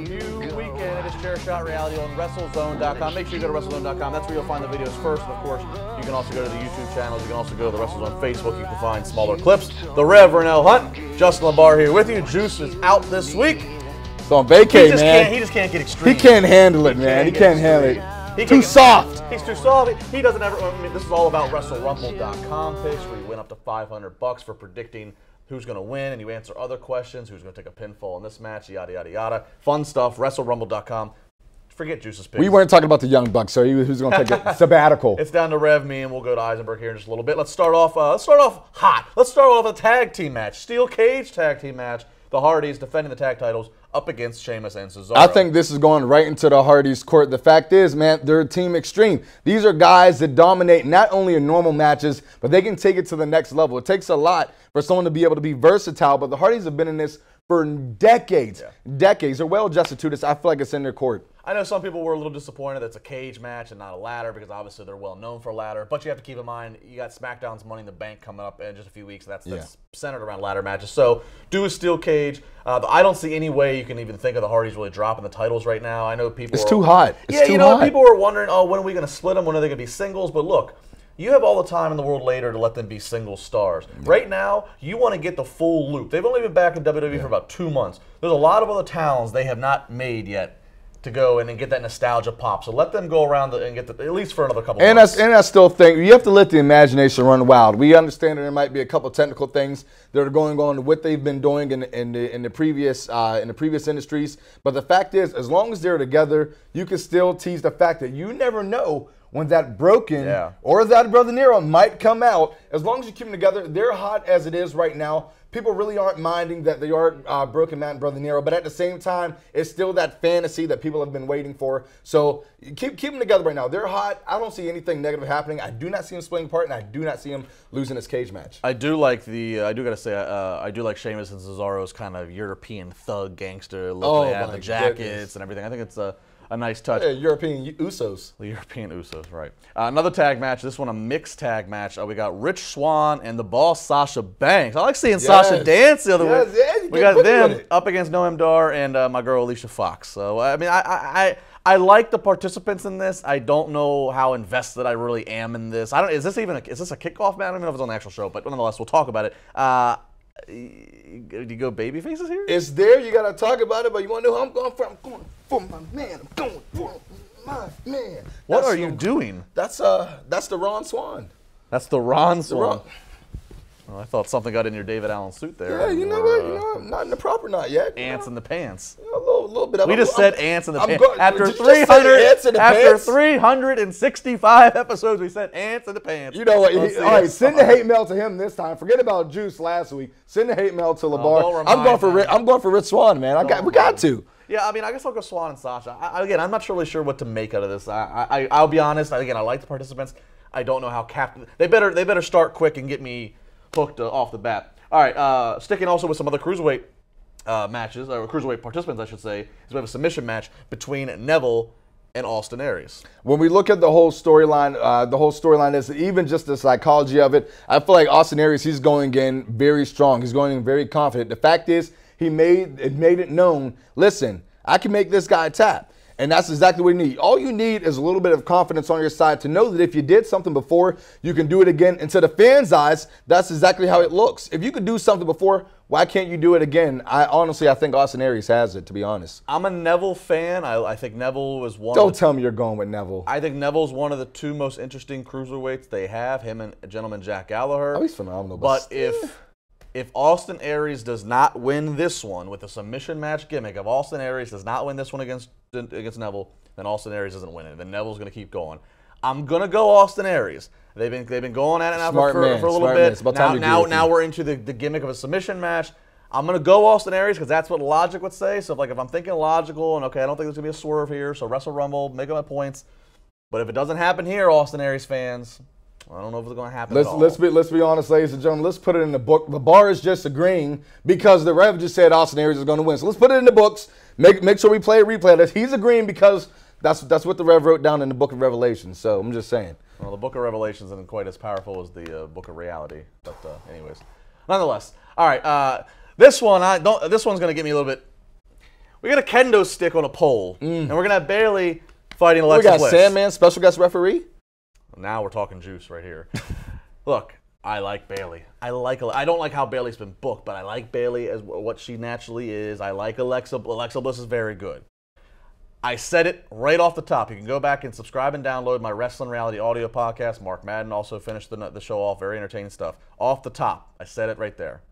pay-per-view weekend. It is Chair Shot Reality on WrestleZone.com. Make sure you go to WrestleZone.com. That's where you'll find the videos first. And of course, you can also go to the YouTube channels. You can also go to the WrestleZone Facebook. You can find smaller clips. The Rev Renell Hunt, Justin LaBar here with you. Juice is out this week. It's on vacay, man. He just can't get extreme. He can't handle it, man. He can't handle it. He's too soft. He's too soft. He doesn't ever. I mean, this is all about WrestleRumble.com picks, where you win up to $500 for predicting who's going to win, and you answer other questions. Who's going to take a pinfall in this match? Yada yada yada. Fun stuff. WrestleRumble.com. Forget Juice's picks. We weren't talking about the Young Bucks, so he was going to take a sabbatical. It's down to Rev, me, and we'll go to Eisenberg here in just a little bit. Let's start off. Hot. Let's start off a tag team match. Steel cage tag team match. The Hardys defending the tag titles up against Sheamus and Cesaro. I think this is going right into the Hardys' court. The fact is, man, they're Team Extreme. These are guys that dominate not only in normal matches, but they can take it to the next level. It takes a lot for someone to be able to be versatile, but the Hardys have been in this for decades. Decades. They're well adjusted to this. I feel like it's in their court. I know some people were a little disappointed that it's a cage match and not a ladder, because obviously they're well known for a ladder. But you have to keep in mind, you got SmackDown's Money in the Bank coming up in just a few weeks. That's centered around ladder matches. So do a steel cage. I don't see any way you can even think of the Hardys really dropping the titles right now. I know people. It's too hot. It's too hot. People were wondering, oh, when are we going to split them? When are they going to be singles? But look, you have all the time in the world later to let them be single stars. Right now, you want to get the full loop. They've only been back in WWE for about 2 months. There's a lot of other towns they have not made yet to go in and get that nostalgia pop. So let them go around and get at least for another couple months. And I still think you have to let the imagination run wild. We understand that there might be a couple technical things that are going on with what they've been doing in the previous industries. But the fact is, as long as they're together, you can still tease the fact that you never know when that Broken or that Brother Nero might come out. As long as you keep them together, they're hot as it is right now. People really aren't minding that they are Broken Matt and Brother Nero, but at the same time, it's still that fantasy that people have been waiting for. So keep them together right now. They're hot. I don't see anything negative happening. I do not see them splitting apart, and I do not see them losing this cage match. I do like I do like Sheamus and Cesaro's kind of European thug gangster look. They have the jackets and everything. I think it's a nice touch. Yeah, European Usos. The European Usos, right. Another tag match. This one a mixed tag match. We got Rich Swann and the Boss Sasha Banks. I like seeing Sasha dance the other way. We got them up against Noam Dar and my girl Alicia Fox. So, I mean, I like the participants in this. I don't know how invested I really am in this. Is this a kickoff match? I don't even know if it's on the actual show, but nonetheless, we'll talk about it. Do you go baby faces here? It's there. You got to talk about it, but you want to know who I'm going for? I'm going for my man. I'm going for my man. What are you doing? That's the Ron Swan. That's the Ron Swan. Oh, I thought something got in your David Allen suit there. Yeah, you know what? I'm not in the proper knot yet. Ants in the pants. A little bit. We just said ants in the pants. After 365 episodes, we said ants in the pants. You know what? All right, send the hate mail to him this time. Forget about Juice last week. Send the hate mail to LaBar. I'm going for Rich Swann, man. We got to. Yeah, I mean, I guess I'll go Swan and Sasha. Again, I'm not really sure what to make out of this. I'll be honest. Again, I like the participants. I don't know how captain. They better start quick and get me hooked off the bat. All right, sticking also with some other Cruiserweight matches, or Cruiserweight participants, I should say, is we have a submission match between Neville and Austin Aries. When we look at the whole storyline is even just the psychology of it. I feel like Austin Aries, he's going in very strong. He's going in very confident. The fact is, he made it known, listen, I can make this guy tap. And that's exactly what you need. All you need is a little bit of confidence on your side to know that if you did something before, you can do it again. And to the fans' eyes, that's exactly how it looks. If you could do something before, why can't you do it again? I think Austin Aries has it, to be honest. I'm a Neville fan. I think Neville was one. Don't tell me you're going with Neville. I think Neville's one of the two most interesting cruiserweights they have, him and gentleman Jack Gallagher. Oh, he's phenomenal. But if Austin Aries does not win this one with a submission match gimmick, if Austin Aries does not win this one against Neville, then Austin Aries doesn't win it. Then Neville's going to keep going. I'm going to go Austin Aries. They've been going at it now for a little bit. Now we're into the gimmick of a submission match. I'm going to go Austin Aries because that's what logic would say. So if I'm thinking logical and, okay, I don't think there's going to be a swerve here, so Wrestle Rumble, make my points. But if it doesn't happen here, Austin Aries fans, I don't know if it's going to happen at all. Let's be honest, ladies and gentlemen. Let's put it in the book. The bar is just agreeing because the Rev just said Austin Aries is going to win. So let's put it in the books. Make sure we replay this. He's agreeing because that's what the Rev wrote down in the Book of Revelation. So I'm just saying. Well, the Book of Revelations isn't quite as powerful as the Book of Reality. But anyways, nonetheless. All right. This one's going to get me a little bit. We got a kendo stick on a pole, and we're gonna have Bayley fighting Alexa We got Bliss. Sandman, special guest referee. Now we're talking juice right here. Look, I like Bayley. I don't like how Bayley's been booked, but I like Bayley as what she naturally is. I like Alexa. Alexa Bliss is very good. I said it right off the top. You can go back and subscribe and download my Wrestling Reality audio podcast. Mark Madden also finished the show off. Very entertaining stuff. Off the top, I said it right there.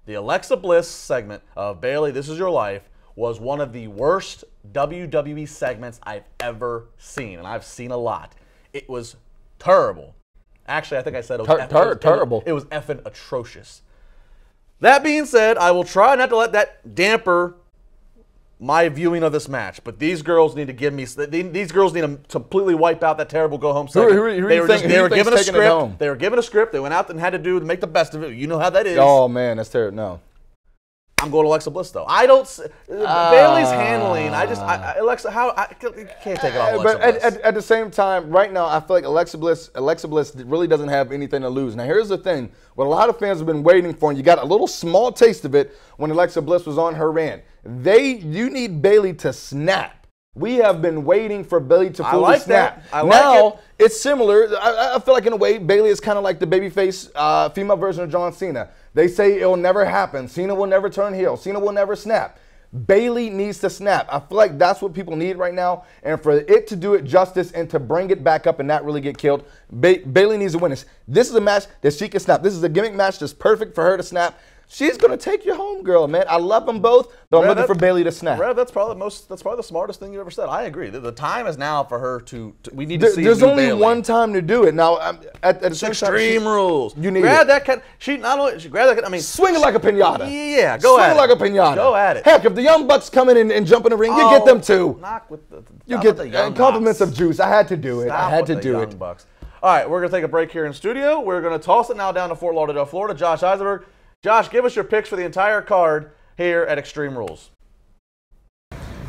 The Alexa Bliss segment of Bayley, This Is Your Life, was one of the worst WWE segments I've ever seen, and I've seen a lot. It was terrible. Actually, I think I said it was terrible. It was effing atrocious. That being said, I will try not to let that damper my viewing of this match, but these girls need to give me. These girls need to completely wipe out that terrible go home segment. They were given a script. They were given a script. They went out and had to make the best of it. You know how that is. Oh man, that's terrible. No. I'm going to Alexa Bliss though. I don't. Bayley's handling. Alexa, you can't take it off Alexa Bliss. At the same time, right now, I feel like Alexa Bliss really doesn't have anything to lose. Now, here's the thing: what a lot of fans have been waiting for, and you got a little small taste of it when Alexa Bliss was on her rant. You need Bayley to snap. We have been waiting for Bayley to fully snap. Now it's similar. I feel like in a way, Bayley is kind of like the babyface female version of John Cena. They say it'll never happen. Cena will never turn heel. Cena will never snap. Bayley needs to snap. I feel like that's what people need right now. And for it to do it justice and to bring it back up and not really get killed, Bayley needs to win this. This is a match that she can snap. This is a gimmick match that's perfect for her to snap. She's going to take you home, girl, man. I love them both, but I'm looking for Bayley to snap. Rev, that's probably the smartest thing you ever said. I agree. The time is now for her to we need to see There's only Bayley. one time to do it. Now, at the same time, Extreme Rules. You need grab it. that kind. She grabbed that. I mean, swing it like a pinata. Yeah, go at it. Swing it like a pinata. Go at it. Heck, if the Young Bucks come in and jump in the ring, you get them too. Knock with the You get compliments of juice. I had to do it. Stop I had to with do the it. Young Bucks. All right, we're going to take a break here in studio. We're going to toss it now down to Fort Lauderdale, Florida. Josh Eisenberg. Josh, give us your picks for the entire card here at Extreme Rules.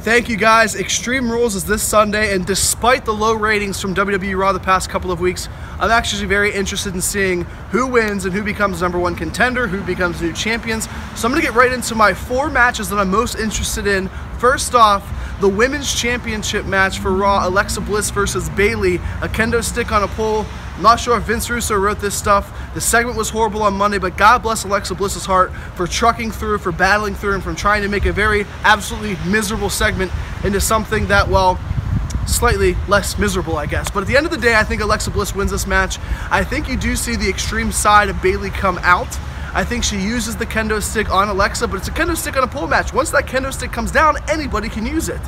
Thank you, guys. Extreme Rules is this Sunday, and despite the low ratings from WWE Raw the past couple of weeks, I'm actually very interested in seeing who wins and who becomes #1 contender, who becomes new champions. So I'm going to get right into my 4 matches that I'm most interested in. First off, the Women's Championship match for Raw, Alexa Bliss versus Bayley, a kendo stick on a pole. I'm not sure if Vince Russo wrote this stuff. The segment was horrible on Monday, but God bless Alexa Bliss's heart for trucking through, for battling through, and from trying to make a very absolutely miserable segment into something that, well, slightly less miserable, I guess. But at the end of the day, I think Alexa Bliss wins this match. I think you do see the extreme side of Bayley come out. I think she uses the kendo stick on Alexa, but it's a kendo stick on a pole match. Once that kendo stick comes down, anybody can use it.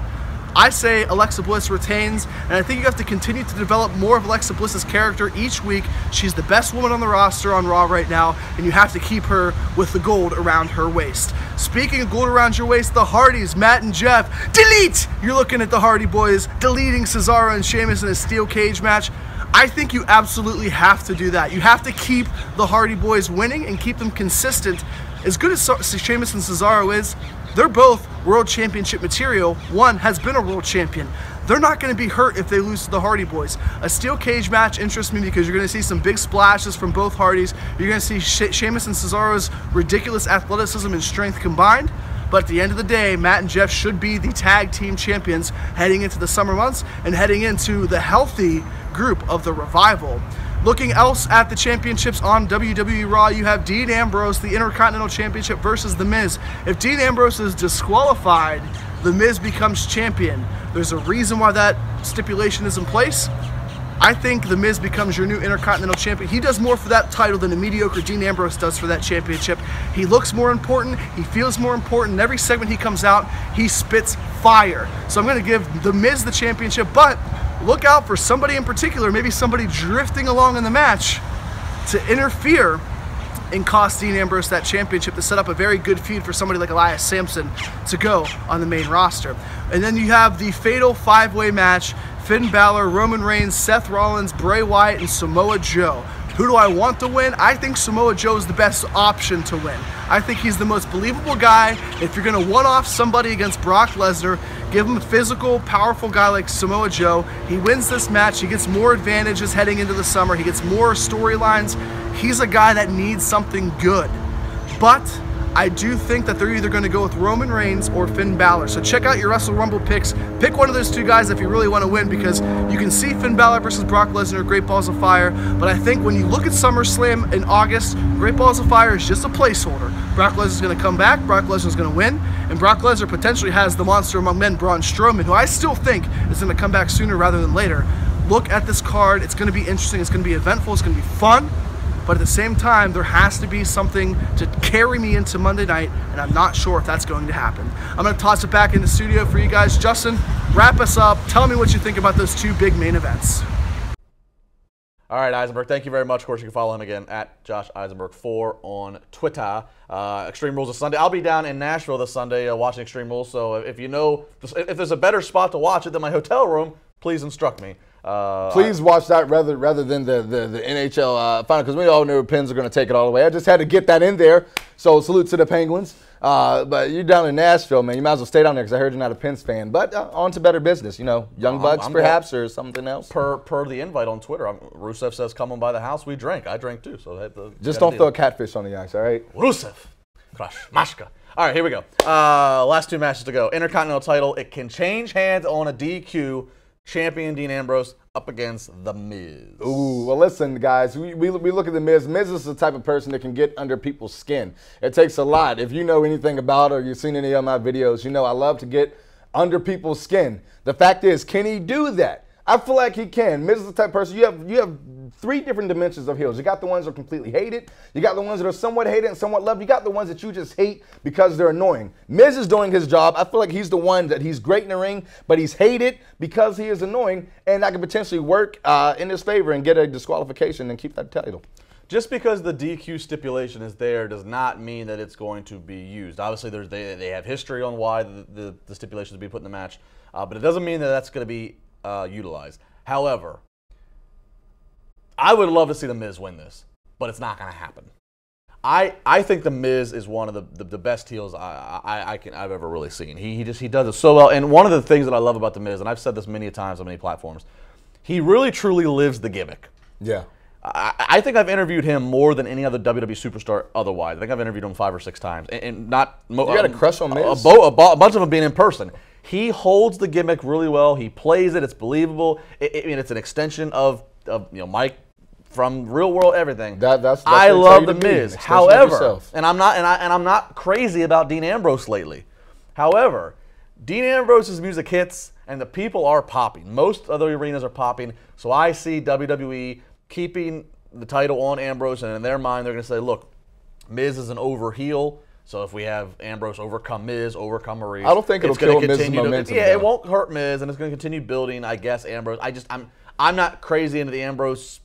I say Alexa Bliss retains, and I think you have to continue to develop more of Alexa Bliss's character each week. She's the best woman on the roster on Raw right now, and you have to keep her with the gold around her waist. Speaking of gold around your waist, the Hardys, Matt and Jeff, delete! You're looking at the Hardy Boys deleting Cesaro and Sheamus in a steel cage match. I think you absolutely have to do that. You have to keep the Hardy Boys winning and keep them consistent. As good as Sheamus and Cesaro is, they're both world championship material. One has been a world champion. They're not going to be hurt if they lose to the Hardy Boys. A steel cage match interests me because you're going to see some big splashes from both Hardys. You're going to see Sheamus and Cesaro's ridiculous athleticism and strength combined. But at the end of the day, Matt and Jeff should be the tag team champions heading into the summer months and heading into the healthy group of the Revival. Looking else at the championships on WWE Raw, you have Dean Ambrose, the Intercontinental Championship versus The Miz. If Dean Ambrose is disqualified, The Miz becomes champion. There's a reason why that stipulation is in place. I think The Miz becomes your new Intercontinental Champion. He does more for that title than a mediocre Dean Ambrose does for that championship. He looks more important. He feels more important. In every segment he comes out, he spits fire. So I'm going to give The Miz the championship, but look out for somebody in particular, maybe somebody drifting along in the match to interfere and cost Dean Ambrose that championship to set up a very good feud for somebody like Elias Sampson to go on the main roster. And then you have the fatal 5-way match, Finn Balor, Roman Reigns, Seth Rollins, Bray Wyatt, and Samoa Joe. Who do I want to win? I think Samoa Joe is the best option to win. I think he's the most believable guy. If you're going to one-off somebody against Brock Lesnar, give him a physical, powerful guy like Samoa Joe. He wins this match. He gets more advantages heading into the summer. He gets more storylines. He's a guy that needs something good. But I do think that they're either going to go with Roman Reigns or Finn Balor. So check out your Wrestle Rumble picks. Pick one of those two guys if you really want to win, because you can see Finn Balor versus Brock Lesnar, Great Balls of Fire. But I think when you look at SummerSlam in August, Great Balls of Fire is just a placeholder. Brock Lesnar's going to come back, Brock Lesnar's going to win, and Brock Lesnar potentially has the monster among men, Braun Strowman, who I still think is going to come back sooner rather than later. Look at this card. It's going to be interesting. It's going to be eventful. It's going to be fun. But at the same time, there has to be something to carry me into Monday night, and I'm not sure if that's going to happen. I'm going to toss it back in the studio for you guys. Justin, wrap us up. Tell me what you think about those two big main events. All right, Eisenberg, thank you very much. Of course, you can follow him again at Josh Eisenberg4 on Twitter. Extreme Rules is Sunday. I'll be down in Nashville this Sunday watching Extreme Rules, so if you know, if there's a better spot to watch it than my hotel room, please instruct me. Please watch that rather than the NHL final, because we all know the Pens are going to take it all the way. I just had to get that in there. So salute to the Penguins. But you're down in Nashville, man. You might as well stay down there, because I heard you're not a Pens fan. But on to better business, you know, Young Bucks perhaps, or something else. Per the invite on Twitter, Rusev says, "Come on by the house, we drink." I drink too, so just don't throw a catfish on the ice, all right? Rusev, crush, mashka. All right, here we go. Last two matches to go. Intercontinental title. It can change hands on a DQ. Champion Dean Ambrose up against The Miz. Ooh, well, listen, guys. We look at The Miz. Miz is the type of person that can get under people's skin. It takes a lot. If you know anything about or you've seen any of my videos, you know I love to get under people's skin. The fact is, can he do that? I feel like he can. Miz is the type of person, you have three different dimensions of heels. You got the ones that are completely hated. You got the ones that are somewhat hated and somewhat loved. You got the ones that you just hate because they're annoying. Miz is doing his job. I feel like he's the one that he's great in the ring, but he's hated because he is annoying, and that could potentially work in his favor and get a disqualification and keep that title. Just because the DQ stipulation is there does not mean that it's going to be used. Obviously, they have history on why the stipulation is being put in the match, but it doesn't mean that that's going to be utilized. However, I would love to see The Miz win this, but it's not going to happen. I think The Miz is one of the best heels I've ever really seen. He does it so well. And one of the things that I love about The Miz, and I've said this many times on many platforms, he really truly lives the gimmick. Yeah. I think I've interviewed him more than any other WWE superstar otherwise. I think I've interviewed him 5 or 6 times. And not you got a crush on Miz? A bunch of them being in person. He holds the gimmick really well. He plays it. It's believable. It's an extension of Mike from real world everything. That's I love The Miz. However, and I'm not crazy about Dean Ambrose lately. However, Dean Ambrose's music hits and the people are popping. Most other arenas are popping. So I see WWE keeping the title on Ambrose, and in their mind they're going to say, look, Miz is an over heel. So if we have Ambrose overcome Miz, overcome Maurice, I don't think it'll kill Miz's momentum. Yeah, it won't hurt Miz, and it's going to continue building, I guess, Ambrose. I'm not crazy into the Ambrose,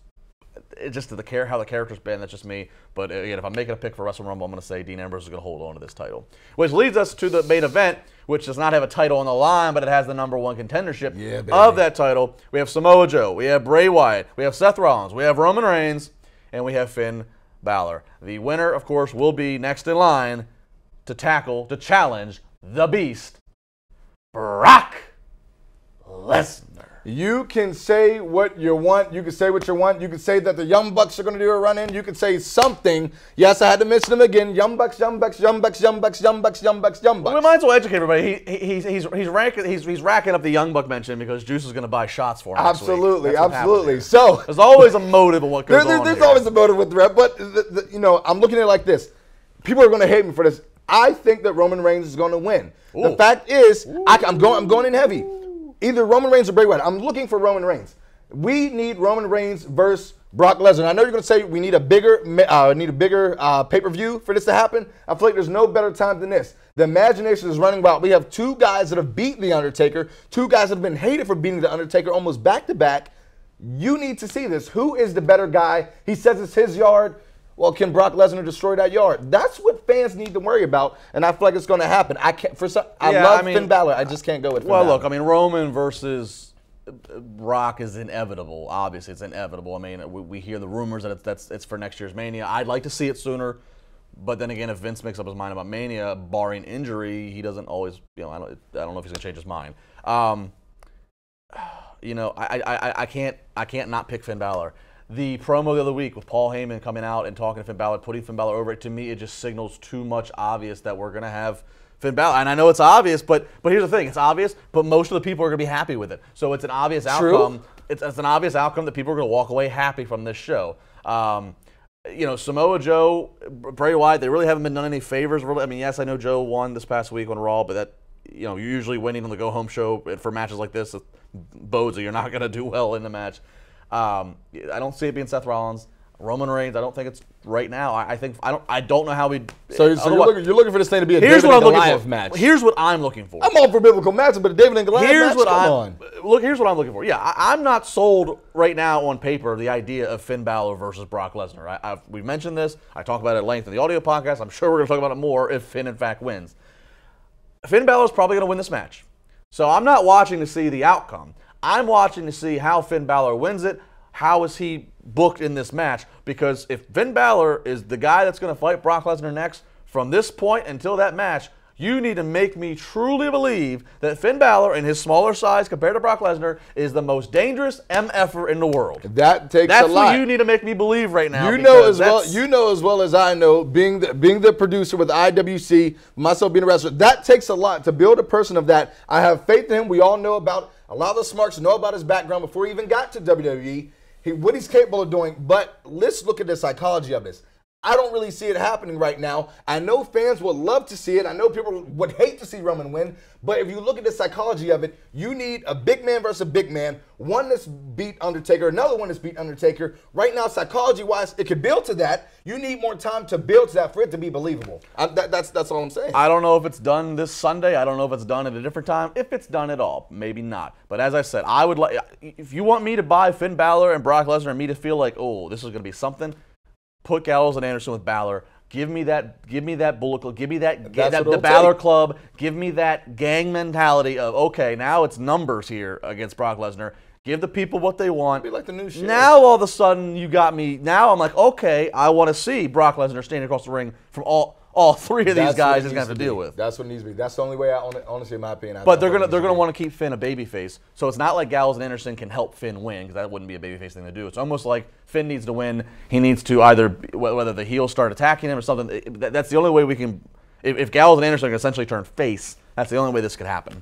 just to how the character's been. That's just me. But again, if I'm making a pick for Wrestle Rumble, I'm going to say Dean Ambrose is going to hold on to this title. Which leads us to the main event, which does not have a title on the line, but it has the #1 contendership of that title. We have Samoa Joe, we have Bray Wyatt, we have Seth Rollins, we have Roman Reigns, and we have Finn Balor. The winner, of course, will be next in line to challenge the Beast, Brock Lesnar. You can say what you want. You can say what you want. You can say that the Young Bucks are going to do a run-in. You can say something. Yes, I had to mention them again. Young Bucks, Young Bucks, Young Bucks, Young Bucks, Young Bucks, Young Bucks, Young Bucks. We might as well educate everybody. He's racking up the Young Buck mention because Juice is going to buy shots for him. Absolutely, absolutely. So there's always a motive of what goes on. There's always a motive with the rep, but I'm looking at it like this. People are going to hate me for this. I think that Roman Reigns is going to win. Ooh. The fact is, I'm going in heavy. Either Roman Reigns or Bray Wyatt. I'm looking for Roman Reigns. We need Roman Reigns versus Brock Lesnar. I know you're going to say we need a bigger pay-per-view for this to happen. I feel like there's no better time than this. The imagination is running wild. We have 2 guys that have beat The Undertaker, 2 guys that have been hated for beating The Undertaker almost back-to-back. You need to see this. Who is the better guy? He says it's his yard. Well, can Brock Lesnar destroy that yard? That's what fans need to worry about, and I feel like it's going to happen. I love Finn Balor. I just can't go with Finn Balor. Look, I mean, Roman versus Brock is inevitable. Obviously, it's inevitable. I mean, we hear the rumors that it's for next year's Mania. I'd like to see it sooner, but then again, if Vince makes up his mind about Mania, barring injury, he doesn't always. I don't know if he's going to change his mind. I can't not pick Finn Balor. The promo the other week with Paul Heyman coming out and talking to Finn Balor, putting Finn Balor over, to me, it just signals too much obvious that we're going to have Finn Balor. And I know it's obvious, but here's the thing. It's obvious, but most of the people are going to be happy with it. So it's an obvious outcome. It's an obvious outcome that people are going to walk away happy from this show. You know, Samoa Joe, Bray Wyatt, they really haven't been done any favors. I mean, yes, I know Joe won this past week on Raw, but that, you know, you're usually winning on the go-home show for matches like this. It bodes that you're not going to do well in the match. I don't see it being Seth Rollins. Roman Reigns, I don't think it's right now. I don't know how we. So you're looking for this thing to be a Here's David what and I'm Goliath looking for. match. Here's what I'm looking for. I'm all for biblical matches, but a David and Goliath Here's match? what Come on. Look, here's what I'm looking for. Yeah, I'm not sold right now on paper the idea of Finn Balor versus Brock Lesnar. We've mentioned this. I talked about it at length in the audio podcast. I'm sure we're going to talk about it more if Finn, in fact, wins. Finn Balor's probably going to win this match. So I'm not watching to see the outcome. I'm watching to see how Finn Balor wins it. How is he booked in this match? Because if Finn Balor is the guy that's going to fight Brock Lesnar next, from this point until that match, you need to make me truly believe that Finn Balor, in his smaller size compared to Brock Lesnar, is the most dangerous MFer in the world. That takes That's a lot. what you need to make me believe right now. You know as well as I know, being the producer with IWC, myself being a wrestler, that takes a lot to build a person of that. I have faith in him. We all know about a lot of the smarts, know about his background before he even got to WWE. What he's capable of doing, but let's look at the psychology of this. I don't really see it happening right now. I know fans would love to see it. I know people would hate to see Roman win, but if you look at the psychology of it, you need a big man versus a big man, one that's beat Undertaker, another one that's beat Undertaker. Right now, psychology-wise, it could build to that. You need more time to build to that for it to be believable. That's all I'm saying. I don't know if it's done this Sunday. I don't know if it's done at a different time. If it's done at all, maybe not. But as I said, I would like, if you want me to buy Finn Balor and Brock Lesnar and me to feel like, oh, this is going to be something, put Gallows and Anderson with Balor. Give me that Bullet Club. Give me the Balor Club. Give me that gang mentality of, okay, now it's numbers here against Brock Lesnar. Give the people what they want. Be like the new shit. Now all of a sudden you got me. Now I'm like, okay, I want to see Brock Lesnar standing across the ring from all three of these guys he's going to have to deal with. That's what it needs to be. That's the only way, honestly, in my opinion. But they're gonna want to keep Finn a babyface. So it's not like Gallows and Anderson can help Finn win, because that wouldn't be a babyface thing to do. It's almost like Finn needs to win. He needs to either, whether the heels start attacking him or something. That's the only way we can. If Gallows and Anderson can essentially turn face, that's the only way this could happen.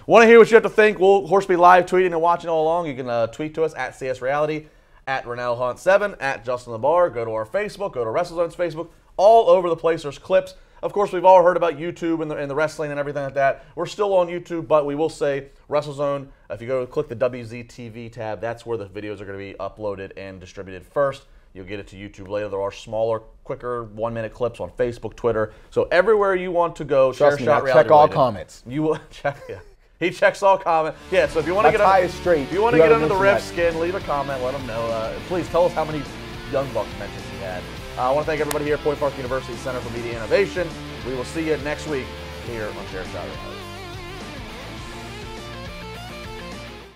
Want to hear what you have to think? We'll, of course, be live tweeting and watching all along. You can tweet to us at CS Reality, at Renell Hunt 7, at Justin LeBar. Go to our Facebook. Go to WrestleZone's Facebook. All over the place, there's clips. Of course, we've all heard about YouTube and the wrestling and everything like that. We're still on YouTube, but we will say WrestleZone, if you go to click the WZTV tab, that's where the videos are going to be uploaded and distributed first. You'll get it to YouTube later. There are smaller, quicker, 1-minute clips on Facebook, Twitter. So everywhere you want to go, Trust me, I check all comments. You will check, yeah. He checks all comments. Yeah, so if you want to get under the ref skin, leave a comment, let them know. Please tell us how many Young Bucks mentions you had. I want to thank everybody here at Point Park University Center for Media Innovation. We will see you next week here on Share Shot.